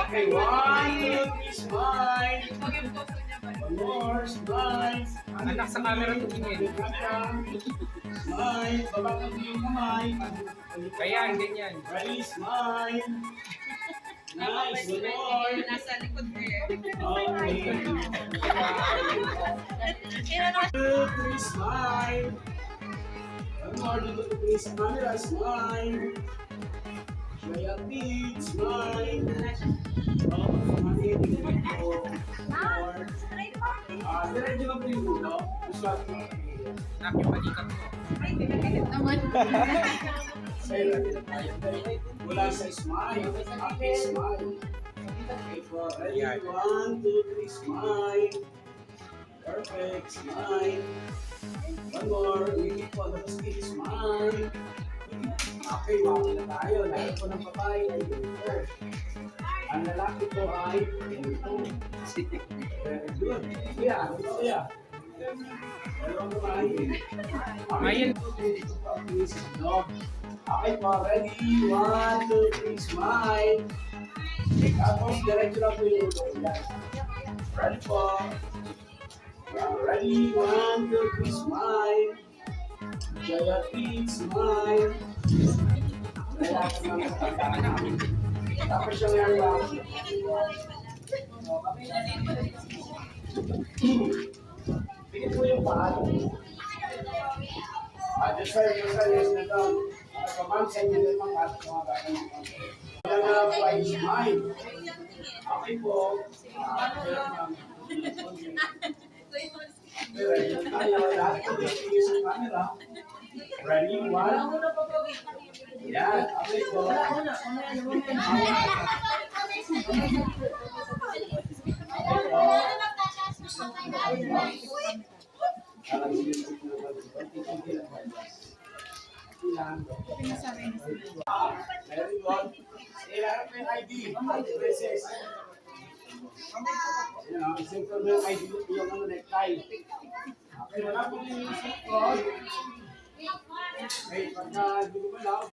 Okay, 1, 2, 3, smile. One more, smile. Anak sa camera tumingin. Smile. Baba ka yung kamay. Kaya, ganyan. Ready, smile. Nice, one more. Nasa likod ko eh. Okay. 2, 3, smile. One more, 2, 3, sa camera, smile. Kaya big, smile. Diretso lang po yung ulo. Anak yung balikat mo. Ay, pinagalit naman. Wala sa smile. Okay, smile. Okay, for ready. 1, 2, 3, smile. Perfect, smile. One more. Wait po, tapos smile. Okay, wala na tayo. Lahat po ng babae ay winter. Ang lalaki po ay ganito. Very good. Kuya, ano ba kuya? Dalawang babae. Mayan. Okay po, ready? 1, 2, 3, smile. Tapos, diretso lang po yung ulo. Ready po. Ready? 1, 2, 3, smile. Kaya please, smile. Tapos yung airlock. Pigit po yung paa. Just yes na doon. Pagkamansan niya din mga kaso mga gano'n. Kaya nga po ay smile. Okay po. Lahat po yung sa camera. Ready? 1. Yan. Okay po. Very good. Ilarap mo yung ID. Princess. Isipin mo yung ID yung ano, necktie. Okay, wala po yung isip ko. Okay, pagka hindi ko ba